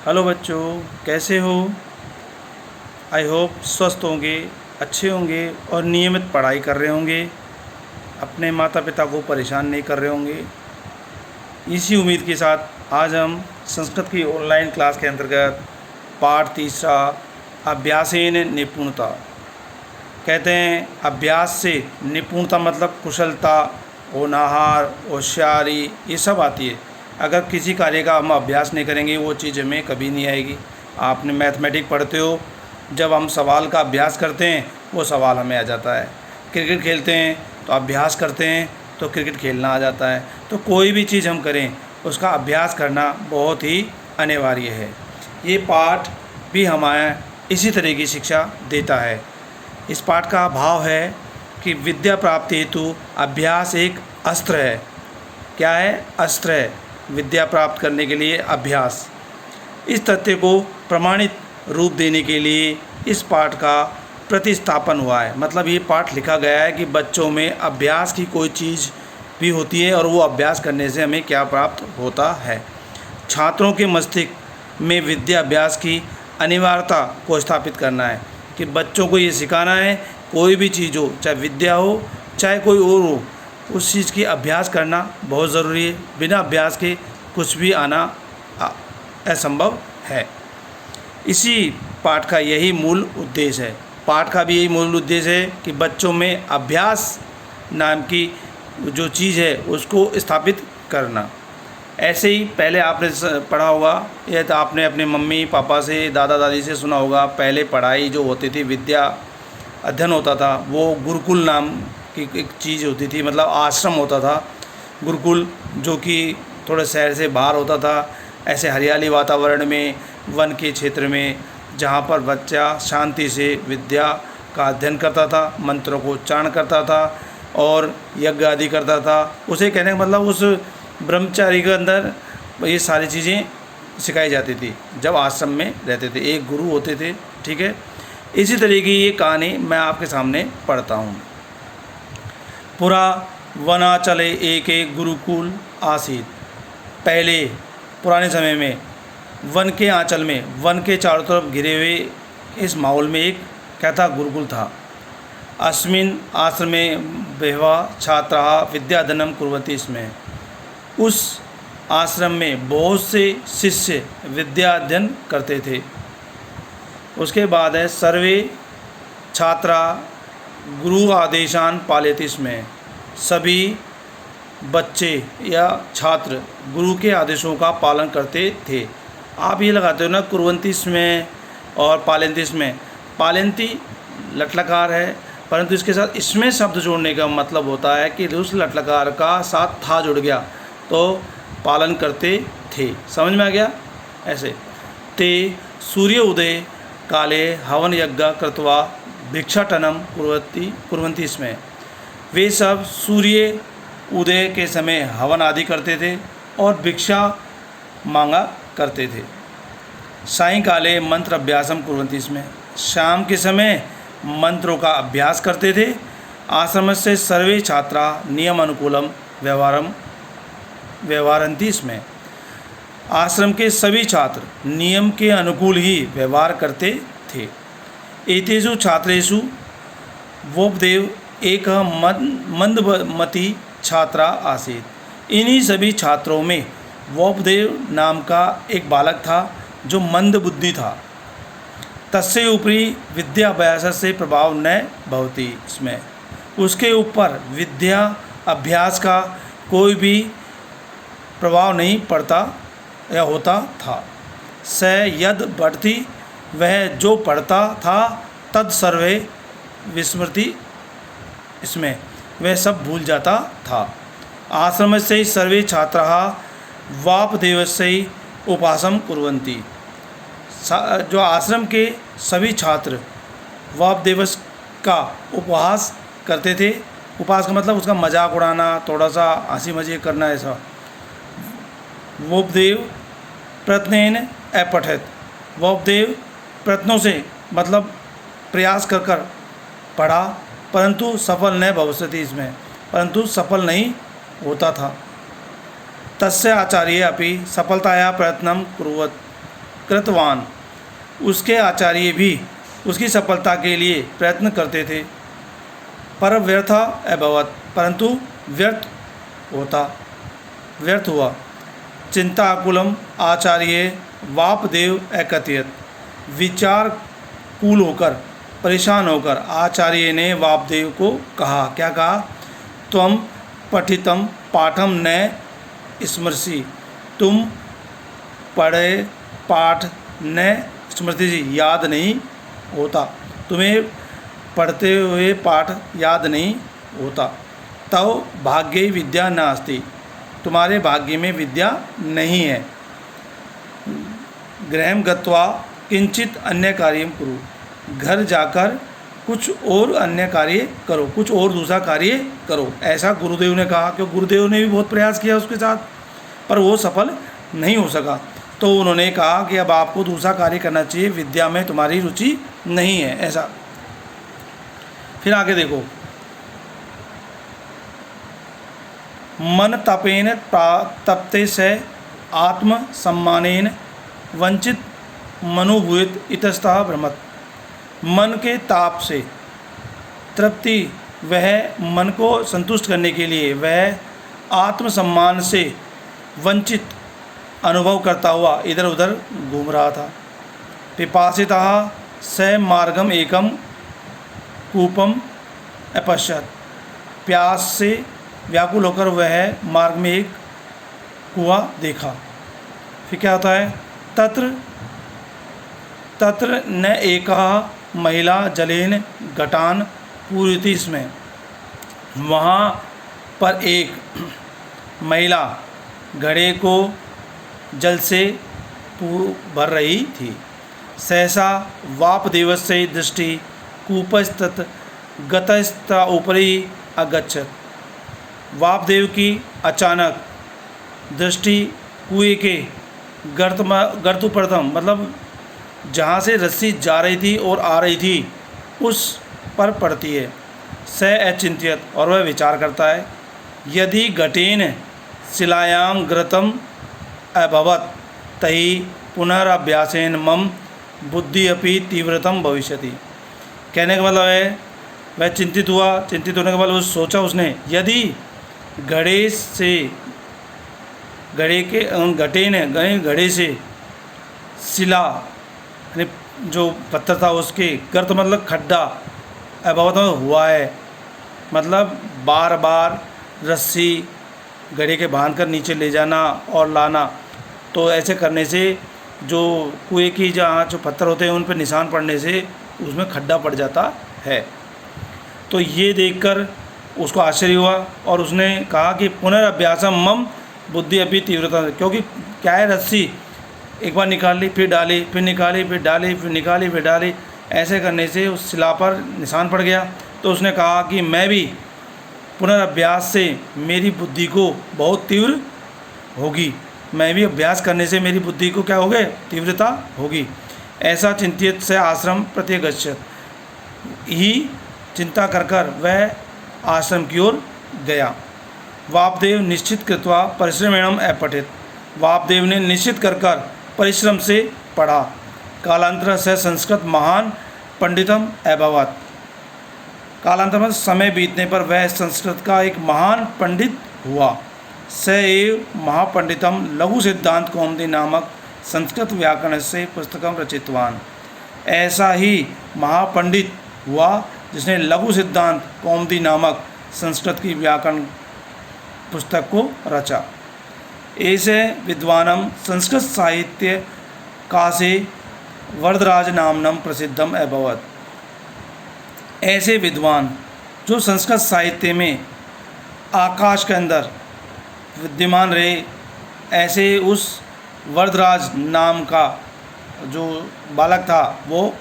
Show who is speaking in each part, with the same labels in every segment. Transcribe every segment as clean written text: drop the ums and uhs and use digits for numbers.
Speaker 1: Hello बच्चों, कैसे हो? आई होप स्वस्थ होंगे, अच्छे होंगे और नियमित पढ़ाई कर रहे होंगे। अपने माता पिता को परेशान नहीं कर रहे होंगे। इसी उम्मीद के साथ आज हम संस्कृत की ऑनलाइन क्लास के अंतर्गत पाठ तीसरा अभ्यासेन निपुणता कहते हैं। अभ्यास से निपुणता मतलब कुशलता, होनहार, होशियारी, ये सब आती है। अगर किसी कार्य का हम अभ्यास नहीं करेंगे वो चीज़ हमें कभी नहीं आएगी। आपने मैथमेटिक्स पढ़ते हो, जब हम सवाल का अभ्यास करते हैं वो सवाल हमें आ जाता है। क्रिकेट खेलते हैं तो अभ्यास करते हैं तो क्रिकेट खेलना आ जाता है। तो कोई भी चीज़ हम करें उसका अभ्यास करना बहुत ही अनिवार्य है। ये पाठ भी हमें इसी तरह की शिक्षा देता है। इस पाठ का भाव है कि विद्या प्राप्ति हेतु अभ्यास एक अस्त्र है। क्या है? अस्त्र है। विद्या प्राप्त करने के लिए अभ्यास। इस तथ्य को प्रमाणित रूप देने के लिए इस पाठ का प्रतिस्थापन हुआ है। मतलब ये पाठ लिखा गया है कि बच्चों में अभ्यास की कोई चीज़ भी होती है और वो अभ्यास करने से हमें क्या प्राप्त होता है। छात्रों के मस्तिष्क में विद्या अभ्यास की अनिवार्यता को स्थापित करना है कि बच्चों को ये सिखाना है, कोई भी चीज़ हो, चाहे विद्या हो चाहे कोई और हो, उस चीज़ की अभ्यास करना बहुत ज़रूरी है। बिना अभ्यास के कुछ भी आना असंभव है। इसी पाठ का यही मूल उद्देश्य है। पाठ का भी यही मूल उद्देश्य है कि बच्चों में अभ्यास नाम की जो चीज़ है उसको स्थापित करना। ऐसे ही पहले आपने पढ़ा होगा या तो आपने अपने मम्मी पापा से, दादा दादी से सुना होगा, पहले पढ़ाई जो होती थी, विद्या अध्ययन होता था, वो गुरुकुल नाम की एक चीज़ होती थी। मतलब आश्रम होता था गुरुकुल, जो कि थोड़े शहर से बाहर होता था, ऐसे हरियाली वातावरण में, वन के क्षेत्र में, जहाँ पर बच्चा शांति से विद्या का अध्ययन करता था, मंत्रों को उच्चारण करता था और यज्ञ आदि करता था। उसे कहने का मतलब उस ब्रह्मचारी के अंदर ये सारी चीज़ें सिखाई जाती थी जब आश्रम में रहते थे। एक गुरु होते थे, ठीक है। इसी तरह की ये कहानी मैं आपके सामने पढ़ता हूँ। पुरा वनाचले एक गुरुकुल आसीत। पहले पुराने समय में वन के आंचल में, वन के चारों तरफ घिरे हुए इस माहौल में एक क्या था? गुरुकुल था। अस्मिन् आश्रमे बहवः छात्राः विद्याधनम कुर्वन्ति। इसमें उस आश्रम में बहुत से शिष्य विद्या अध्ययन करते थे। उसके बाद है सर्वे छात्रा गुरु आदेशान पालयति। इसमें सभी बच्चे या छात्र गुरु के आदेशों का पालन करते थे। आप ये लगाते हो ना कुर्वन्ति इसमें और पालयन्ति इसमें। पालयन्ति लट्लकार है, परंतु इसके साथ इसमें शब्द जोड़ने का मतलब होता है कि उस लट्लकार का साथ था जुड़ गया तो पालन करते थे। समझ में आ गया? ऐसे ते सूर्य उदय काले हवन यज्ञ कृत्वा भिक्षाटनम कुर्वन्ति। इसमें वे सब सूर्य उदय के समय हवन आदि करते थे और भिक्षा मांगा करते थे। सायंकाले मंत्र अभ्यासम कुर्वन्ति। इसमें शाम के समय मंत्रों का अभ्यास करते थे। आश्रम से सर्वे छात्रा नियम अनुकूलम व्यवहारन्ति। इसमें आश्रम के सभी छात्र नियम के अनुकूल ही व्यवहार करते थे। एतेषु छात्रेषु वोपदेव एक मंदमती छात्रा आसीत। इन्हीं सभी छात्रों में वोपदेव नाम का एक बालक था जो मंद बुद्धि था। तस्य ऊपरी विद्या अभ्यास से प्रभाव न भवति। इसमें उसके ऊपर विद्या अभ्यास का कोई भी प्रभाव नहीं पड़ता या होता था। स यद बढ़ती, वह जो पढ़ता था, तद सर्वे विस्मृति। इसमें वह सब भूल जाता था। आश्रम से सर्वे छात्राः वापदेवस्य उपासम कुर्वन्ति। जो आश्रम के सभी छात्र वापदेवस का उपहास करते थे। उपहास का मतलब उसका मजाक उड़ाना, थोड़ा सा हंसी मजाक करना, ऐसा। वोपदेव प्रयत्नेन अपठेत। वोपदेव प्रयत्नों से मतलब प्रयास कर कर पढ़ा, परंतु सफल न भविष्यति। इसमें परंतु सफल नहीं होता था। तस्य आचार्य अपि सफलताया प्रयत्नं कुर्वत्। कृतवान। उसके आचार्य भी उसकी सफलता के लिए प्रयत्न करते थे, पर व्यर्था अभवत, परंतु व्यर्थ हुआ। चिंताकुलम आचार्य वापदेव अकथयत, विचार कूल होकर, परेशान होकर आचार्य ने वापदेव को कहा, क्या कहा? त्वम पठितम पाठम न स्मृसि, तुम पढ़े पाठ न स्मृति, याद नहीं होता, तुम्हें पढ़ते हुए पाठ याद नहीं होता। तव भाग्ये विद्या नास्ति, तुम्हारे भाग्य में विद्या नहीं है। गृहं गत्वा किंचित अन्य कार्यम कुरु, घर जाकर कुछ और अन्य कार्य करो, कुछ और दूसरा कार्य करो, ऐसा गुरुदेव ने कहा। क्योंकि गुरुदेव ने भी बहुत प्रयास किया उसके साथ, पर वो सफल नहीं हो सका। तो उन्होंने कहा कि अब आपको दूसरा कार्य करना चाहिए, विद्या में तुम्हारी रुचि नहीं है, ऐसा। फिर आगे देखो, मन तपेन तप्ते से आत्म सम्मानेन वंचित मनोभूत इतस्तः भ्रमत। मन के ताप से तृप्ति, वह मन को संतुष्ट करने के लिए वह आत्मसम्मान से वंचित अनुभव करता हुआ इधर उधर घूम रहा था। पिपासितः स मार्गम एकम कूपम अपश्यत, प्यास से व्याकुल होकर वह मार्ग में एक कुआं देखा। फिर क्या होता है? तत्र न एका महिला जलेन घटान पूरिति, इसमें वहाँ पर एक महिला घड़े को जल से भर रही थी। सहसा वापदेवस्य दृष्टि कूपस्तत गतस्त उपरि अगच्छत, वापदेव की अचानक दृष्टि कुएं के गर्तोपरतम, मतलब जहाँ से रस्सी जा रही थी और आ रही थी, उस पर पड़ती है। स अचिंत्यत, और वह विचार करता है, यदि घटेन शिलायाम घृतम अभवत तही पुनरअभ्यासेन मम बुद्धि अपि तीव्रतम भविष्यति। कहने का मतलब है, वह चिंतित हुआ। चिंतित होने के बाद वो सोचा उसने, यदि घड़े से शिला, यानी जो पत्थर था उसके, गर्त मतलब खड्डा, अभवत हुआ है, मतलब बार बार रस्सी घड़े के बांध कर नीचे ले जाना और लाना। तो ऐसे करने से जो कुएं की जहाँ जो पत्थर होते हैं उन पर निशान पड़ने से उसमें खड्डा पड़ जाता है। तो ये देखकर उसको आश्चर्य हुआ और उसने कहा कि पुनरअभ्यासम मम बुद्धि अभी तीव्रता, क्योंकि क्या है, रस्सी एक बार निकाल ली फिर डाली, फिर निकाली फिर डाली, फिर निकाली फिर डाली, ऐसे करने से उस शिला पर निशान पड़ गया। तो उसने कहा कि मैं भी पुनर्अभ्यास से मेरी बुद्धि को बहुत तीव्र होगी, मैं भी अभ्यास करने से मेरी बुद्धि को क्या होगी, तीव्रता होगी। ऐसा चिंतित से आश्रम प्रत्यगच्छत, ही चिंता कर कर वह आश्रम की ओर गया। वापदेव निश्चित कृत्वा परिश्रमेण अपठित, वापदेव ने निश्चित कर कर परिश्रम से पढ़ा। कालांतर से संस्कृत महान पंडितम अभवत, कालांतर में समय बीतने पर वह संस्कृत का एक महान पंडित हुआ। स एव महापंडितम लघु सिद्धांत कौमुदी नामक संस्कृत व्याकरण से पुस्तकम रचितवान, ऐसा ही महापंडित हुआ जिसने लघु सिद्धांत कौमुदी नामक संस्कृत की व्याकरण पुस्तक को रचा। ऐसे विद्वानम संस्कृत साहित्य कासे वरदराज नामनम प्रसिद्धम अभवत, ऐसे विद्वान जो संस्कृत साहित्य में आकाश के अंदर विद्यमान रहे, ऐसे उस वरदराज नाम का जो बालक था वो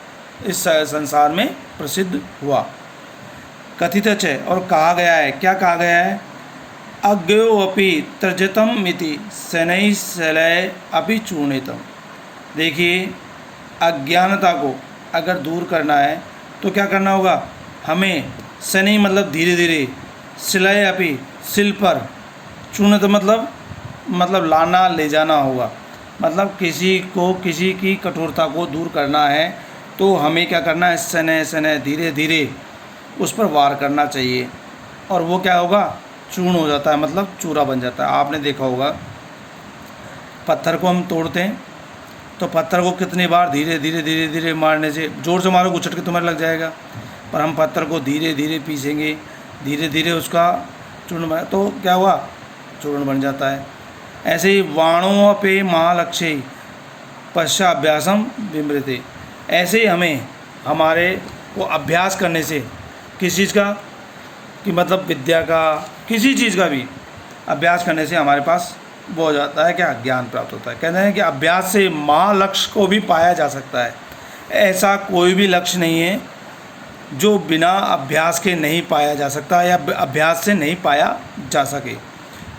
Speaker 1: इस संसार में प्रसिद्ध हुआ। कथित है, और कहा गया है, क्या कहा गया है, अज्ञोपि तर्जतम मिति शनै शैलय अपि चूर्णितम। देखिए, अज्ञानता को अगर दूर करना है तो क्या करना होगा, हमें शनै मतलब धीरे धीरे, शिलय अपि शिल पर, चूर्णित मतलब लाना ले जाना होगा। मतलब किसी को किसी की कठोरता को दूर करना है तो हमें क्या करना है, स्नेह स्नेह धीरे धीरे उस पर वार करना चाहिए, और वो क्या होगा, चूर्ण हो जाता है, मतलब चूरा बन जाता है। आपने देखा होगा पत्थर को हम तोड़ते हैं तो पत्थर को कितनी बार धीरे धीरे धीरे धीरे मारने से, ज़ोर से मारो गुचट के तुम्हारे लग जाएगा, पर हम पत्थर को धीरे धीरे पीसेंगे, धीरे धीरे उसका चूर्ण बना तो क्या हुआ, चूर्ण बन जाता है। ऐसे ही वाणों पे महालक्ष्य पश्चाभ्यासम विमृते, ऐसे ही हमें हमारे को अभ्यास करने से, किस चीज़ का, कि मतलब विद्या का, किसी चीज़ का भी अभ्यास करने से हमारे पास वो हो जाता है, क्या, ज्ञान प्राप्त होता है। कहते हैं कि अभ्यास से महालक्ष्य को भी पाया जा सकता है। ऐसा कोई भी लक्ष्य नहीं है जो बिना अभ्यास के नहीं पाया जा सकता या अभ्यास से नहीं पाया जा सके।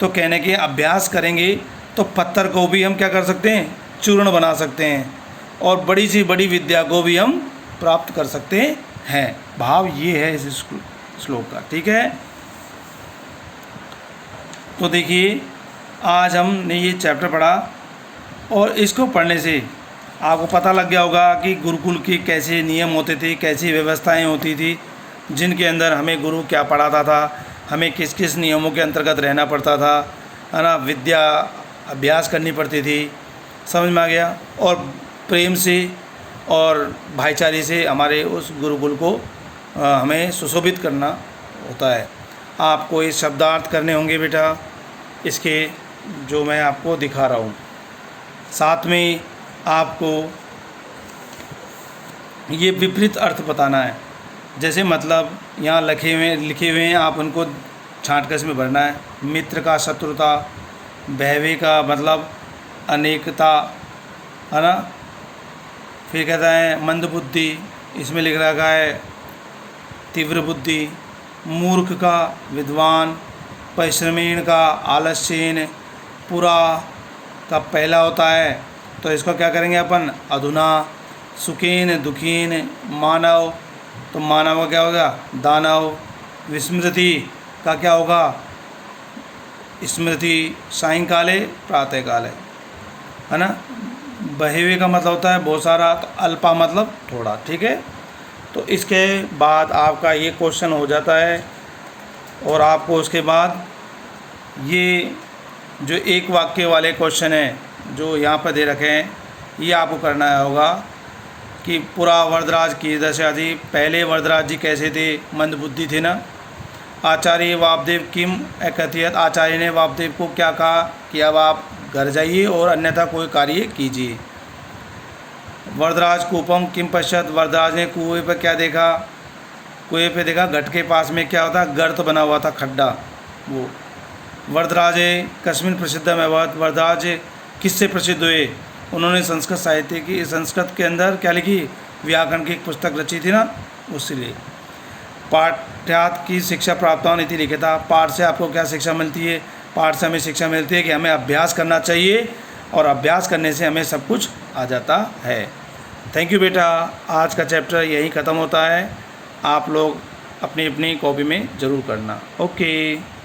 Speaker 1: तो कहने के अभ्यास करेंगे तो पत्थर को भी हम क्या कर सकते हैं, चूर्ण बना सकते हैं, और बड़ी से बड़ी विद्या को भी हम प्राप्त कर सकते हैं। भाव ये है इस श्लोक का, ठीक है। तो देखिए आज हमने ये चैप्टर पढ़ा, और इसको पढ़ने से आपको पता लग गया होगा कि गुरुकुल के कैसे नियम होते थे, कैसी व्यवस्थाएं होती थी, जिनके अंदर हमें गुरु क्या पढ़ाता था, हमें किस किस नियमों के अंतर्गत रहना पड़ता था, है ना, विद्या अभ्यास करनी पड़ती थी, समझ में आ गया। और प्रेम से और भाईचारे से हमारे उस गुरुकुल को हमें सुशोभित करना होता है। आपको ये शब्दार्थ करने होंगे बेटा, इसके जो मैं आपको दिखा रहा हूँ। साथ में आपको ये विपरीत अर्थ बताना है, जैसे मतलब यहाँ लिखे हुए हैं, आप उनको छांटकस में भरना है। मित्र का शत्रुता, बहवे का मतलब अनेकता, है ना। फिर कहता है मंद बुद्धि, इसमें लिख रखा है तीव्र बुद्धि। मूर्ख का विद्वान, परिश्रमीण का आलस्यहीन, पुरा का पहला होता है तो इसको क्या करेंगे अपन, अधुना। सुखीन दुखीन, मानव तो मानव का क्या होगा, दानव। विस्मृति का क्या होगा, स्मृति। सायंकाले प्रातःकाले, है ना। बहेवे का मतलब होता है बहुत सारा, तो अल्पा मतलब थोड़ा, ठीक है। तो इसके बाद आपका ये क्वेश्चन हो जाता है, और आपको उसके बाद ये जो एक वाक्य वाले क्वेश्चन हैं जो यहाँ पर दे रखे हैं, ये आपको करना होगा कि पूरा वरदराज की दशा थी, पहले वरदराज जी कैसे थे, मंद बुद्धि थे ना। आचार्य वापदेव किम अकथयत, आचार्य ने वापदेव को क्या कहा कि अब आप घर जाइए और अन्यथा कोई कार्य कीजिए। वरदराज कूपम किम पश्चात, वरदराज ने कुएं पर क्या देखा, कुएं पे देखा घट के पास में क्या होता, गर्त बना हुआ था, खड्डा। वो वरदराज कस्मिन प्रसिद्ध में, वरदराज किससे प्रसिद्ध हुए, उन्होंने संस्कृत साहित्य की, संस्कृत के अंदर क्या लिखी, व्याकरण की एक पुस्तक रची थी ना, उसलिए। पाठ्यात की शिक्षा प्राप्त नीति लिखा था। पाठ से आपको क्या शिक्षा मिलती है, पाठ से हमें शिक्षा मिलती है कि हमें अभ्यास करना चाहिए, और अभ्यास करने से हमें सब कुछ आ जाता है। थैंक यू बेटा, आज का चैप्टर यहीं ख़त्म होता है। आप लोग अपनी अपनी कॉपी में ज़रूर करना। ओके।